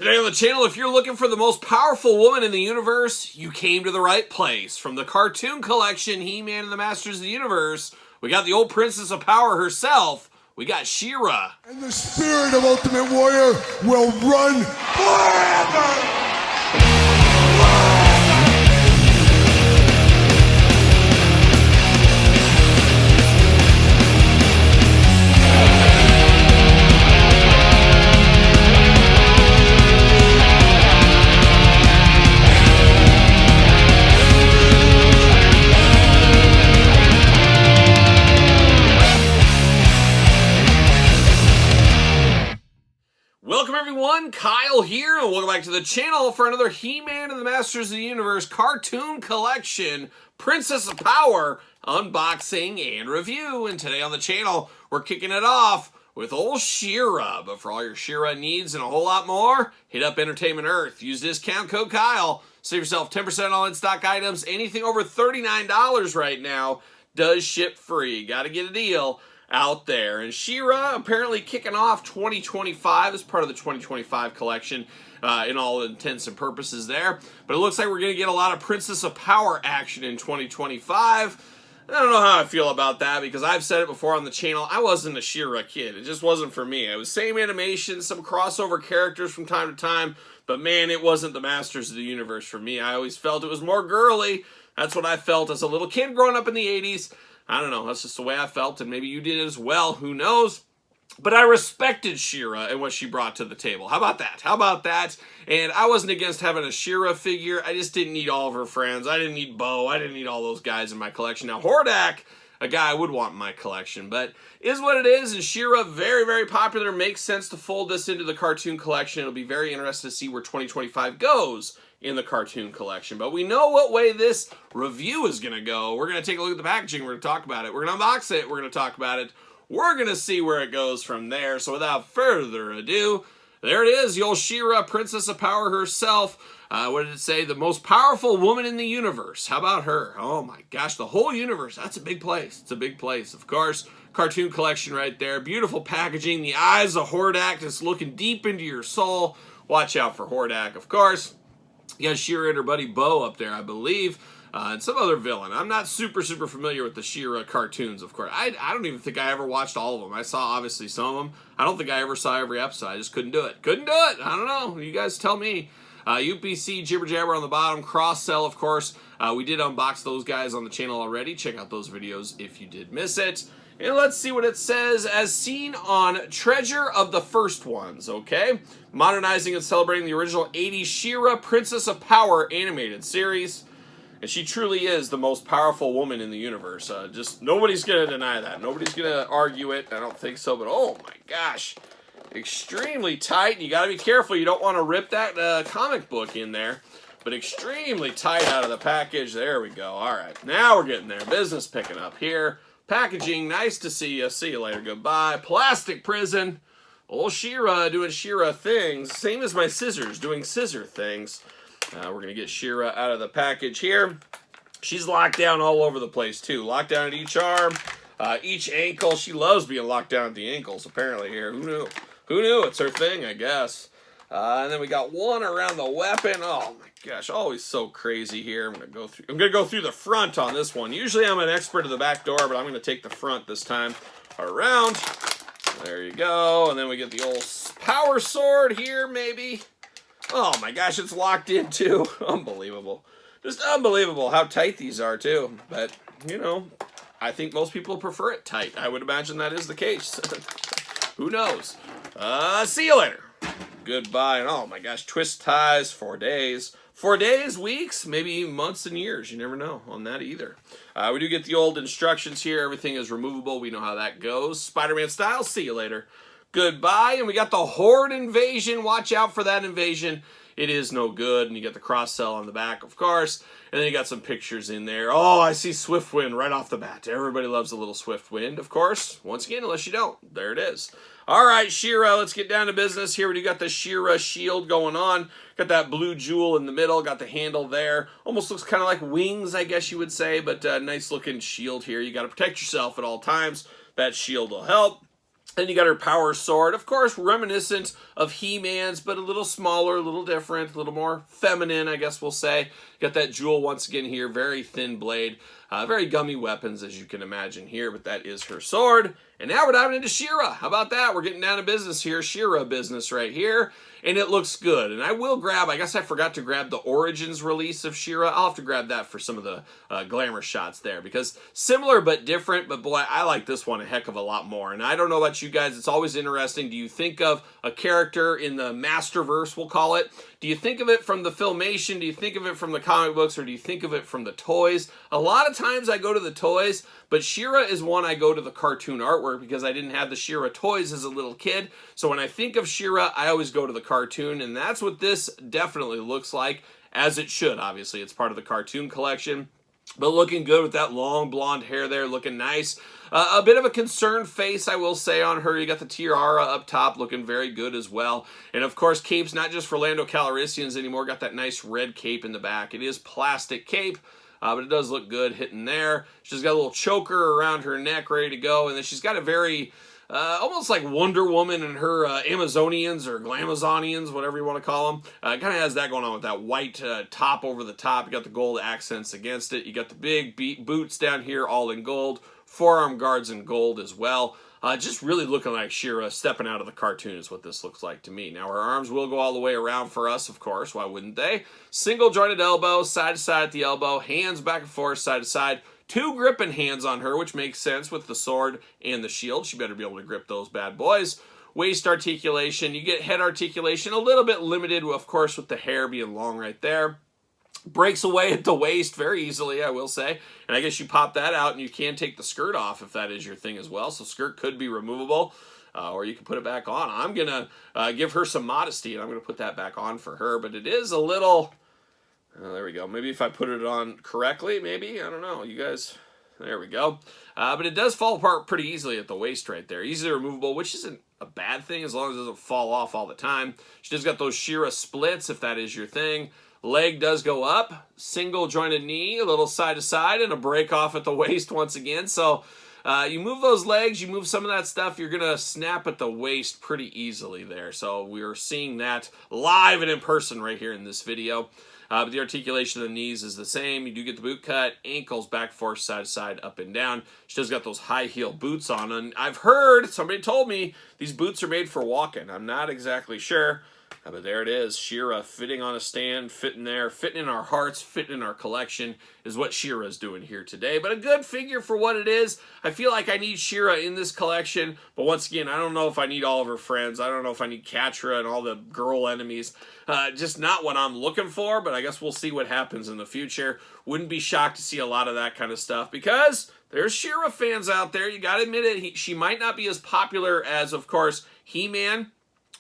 Today on the channel, if you're looking for the most powerful woman in the universe, you came to the right place. From the cartoon collection, He-Man and the Masters of the Universe, we got the old Princess of Power herself. We got She-Ra. And the spirit of Ultimate Warrior will run forever! Welcome everyone, Kyle here, and welcome back to the channel for another He-Man and the Masters of the Universe cartoon collection, Princess of Power, unboxing and review. And today on the channel, we're kicking it off with old She-Ra. But for all your She-Ra needs and a whole lot more, hit up Entertainment Earth. Use discount code Kyle. Save yourself 10% on in-stock items. Anything over $39 right now does ship free. Got to get a deal out there. And She-Ra apparently kicking off 2025 as part of the 2025 collection in all intents and purposes there. But it looks like we're going to get a lot of Princess of Power action in 2025. I don't know how I feel about that because I've said it before on the channel. I wasn't a She-Ra kid. It just wasn't for me. It was same animation, some crossover characters from time to time, but man, it wasn't the Masters of the Universe for me. I always felt it was more girly. That's what I felt as a little kid growing up in the 80s. I don't know, that's just the way I felt, and maybe you did as well, who knows? But I respected She-Ra and what she brought to the table. How about that? How about that? And I wasn't against having a She-Ra figure. I just didn't need all of her friends. I didn't need Bo. I didn't need all those guys in my collection. Now, Hordak, a guy I would want in my collection, but is what it is, and She-Ra, very, very popular. Makes sense to fold this into the cartoon collection. It'll be very interesting to see where 2025 goes in the cartoon collection. But we know what way this review is going to go. We're going to take a look at the packaging. We're going to talk about it. We're going to unbox it. We're going to talk about it. We're going to see where it goes from there. So without further ado, there it is, the old She-Ra, Princess of Power herself. What did it say? The most powerful woman in the universe. How about her? Oh my gosh, the whole universe. That's a big place. It's a big place. Of course, cartoon collection right there. Beautiful packaging. The eyes of Hordak just looking deep into your soul. Watch out for Hordak, of course. You got She-Ra and her buddy Bo up there, I believe, and some other villain. I'm not super familiar with the She-Ra cartoons, of course. I don't even think I ever watched all of them. I saw, obviously, some of them. I don't think I ever saw every episode. I just couldn't do it. Couldn't do it. I don't know. You guys tell me. UPC, Jibber Jabber on the bottom. Cross Cell, of course. We did unbox those guys on the channel already. Check out those videos if you did miss it. And let's see what it says. As seen on Treasure of the First Ones, okay? Modernizing and celebrating the original 80s She-Ra, Princess of Power animated series. And she truly is the most powerful woman in the universe. Just nobody's going to deny that. Nobody's going to argue it. I don't think so, but oh my gosh. Extremely tight. And you got to be careful. You don't want to rip that comic book in there. But extremely tight out of the package. There we go. All right. Now we're getting there. Business picking up here. Packaging, nice to see you. See you later. Goodbye. Plastic prison. Old She-Ra doing She-Ra things. Same as my scissors, doing scissor things. We're going to get She-Ra out of the package here. She's locked down all over the place, too. Locked down at each arm, each ankle. She loves being locked down at the ankles, apparently, here. Who knew? Who knew? It's her thing, I guess. And then we got one around the weapon. Oh my gosh, always so crazy here. I'm gonna go through the front on this one. Usually I'm an expert of the back door, but I'm gonna take the front this time around. There you go. And then we get the old power sword here, maybe. Oh my gosh, it's locked in too. Unbelievable. Just unbelievable how tight these are too. But, you know, I think most people prefer it tight. I would imagine that is the case. Who knows? See you later. Goodbye. And oh my gosh, twist ties, 4 days. 4 days, weeks, maybe even months and years. You never know on that either. We do get the old instructions here. Everything is removable. We know how that goes. Spider-Man style. See you later. Goodbye. And we got the Horde invasion. Watch out for that invasion. It is no good. And you get the cross cell on the back, of course. And then you got some pictures in there. Oh, I see Swiftwind right off the bat. Everybody loves a little Swiftwind, of course. Once again, unless you don't. There it is. All right, She-Ra, let's get down to business here. We got the She-Ra shield going on. Got that blue jewel in the middle. Got the handle there. Almost looks kind of like wings, I guess you would say. But nice looking shield here. You got to protect yourself at all times. That shield will help. Then you got her power sword, of course, reminiscent of He-Man's, but a little smaller, a little different, a little more feminine, I guess we'll say. Got that jewel once again here, very thin blade, very gummy weapons, as you can imagine here, but that is her sword. And now we're diving into She-Ra. How about that? We're getting down to business here, She-Ra business right here, and it looks good. And I will grab, I guess I forgot to grab the Origins release of She-Ra. I'll have to grab that for some of the glamour shots there, because similar but different, but boy, I like this one a heck of a lot more. And I don't know about you guys, it's always interesting. Do you think of a character in the Masterverse, we'll call it? Do you think of it from the Filmation? Do you think of it from the comic books? Or do you think of it from the toys? A lot of times I go to the toys, but She-Ra is one I go to the cartoon artwork because I didn't have the She-Ra toys as a little kid. So when I think of She-Ra, I always go to the cartoon, and that's what this definitely looks like, as it should, obviously. It's part of the cartoon collection. But looking good with that long blonde hair there, looking nice. A bit of a concerned face, I will say, on her. You got the tiara up top, looking very good as well. And of course, cape's not just for Lando Calrissians anymore. Got that nice red cape in the back. It is plastic cape, but it does look good hitting there. She's got a little choker around her neck, ready to go. And then she's got a very... almost like Wonder Woman and her Amazonians or Glamazonians, whatever you want to call them. It kind of has that going on with that white top over the top. You got the gold accents against it. You got the big boots down here, all in gold. Forearm guards in gold as well. Just really looking like She-Ra stepping out of the cartoon is what this looks like to me. Now, her arms will go all the way around for us, of course. Why wouldn't they? Single jointed elbow, side to side at the elbow. Hands back and forth, side to side. Two gripping hands on her, which makes sense with the sword and the shield. She better be able to grip those bad boys. Waist articulation. You get head articulation. A little bit limited, of course, with the hair being long right there. Breaks away at the waist very easily, I will say. And I guess you pop that out and you can take the skirt off if that is your thing as well. So skirt could be removable. Or you can put it back on. I'm going to give her some modesty, and I'm going to put that back on for her. But it is a little... there we go. Maybe if I put it on correctly, maybe. I don't know. You guys... There we go. But it does fall apart pretty easily at the waist right there. Easily removable, which isn't a bad thing as long as it doesn't fall off all the time. She just got those She-Ra splits, if that is your thing. Leg does go up. Single jointed knee, a little side to side, and a break off at the waist once again. So you move those legs, you move some of that stuff, you're going to snap at the waist pretty easily there. So we're seeing that live and in person right here in this video. But the articulation of the knees is the same. You do get the boot cut, ankles back, forth, side to side, up and down. She does got those high heel boots on. And I've heard, somebody told me, these boots are made for walking. I'm not exactly sure. But there it is, She-Ra fitting on a stand, fitting there, fitting in our hearts, fitting in our collection is what She-Ra's doing here today. But a good figure for what it is. I feel like I need She-Ra in this collection, but once again, I don't know if I need all of her friends. I don't know if I need Catra and all the girl enemies. Just not what I'm looking for, but I guess we'll see what happens in the future. Wouldn't be shocked to see a lot of that kind of stuff because there's She-Ra fans out there. You gotta admit it, she might not be as popular as, of course, He-Man,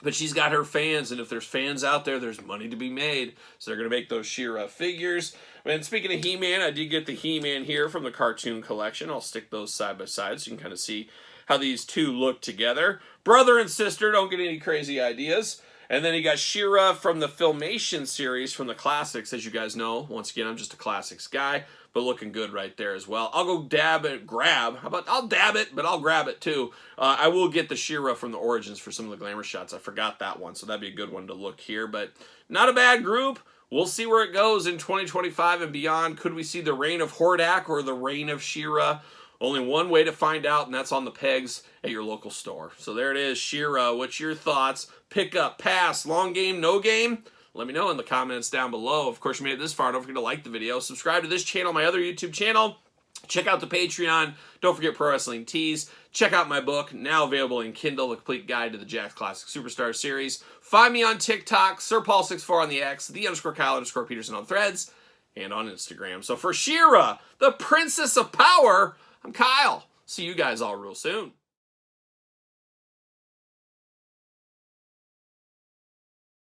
but she's got her fans, and if there's fans out there, there's money to be made. So they're going to make those She-Ra figures. And speaking of He-Man, I did get the He-Man here from the cartoon collection. I'll stick those side by side so you can kind of see how these two look together. Brother and sister, don't get any crazy ideas. And then you got She-Ra from the Filmation series from the classics, as you guys know. Once again, I'm just a classics guy, but looking good right there as well. I'll go grab. How about, I'll dab it, but I'll grab it too. I will get the She-Ra from the Origins for some of the glamour shots. I forgot that one, so that'd be a good one to look here. But not a bad group. We'll see where it goes in 2025 and beyond. Could we see the reign of Hordak or the reign of She-Ra? Only one way to find out, and that's on the pegs at your local store. So there it is, She-Ra. What's your thoughts? Pick up, pass, long game, no game? Let me know in the comments down below. Of course, you made it this far. Don't forget to like the video. Subscribe to this channel, my other YouTube channel. Check out the Patreon. Don't forget Pro Wrestling Tees. Check out my book, now available in Kindle, A Complete Guide to the Jakks Classic Superstar Series. Find me on TikTok, SirPaul64 on the X, _Kyle_Peterson on Threads, and on Instagram. So for She-Ra, the Princess of Power, I'm Kyle. See you guys all real soon.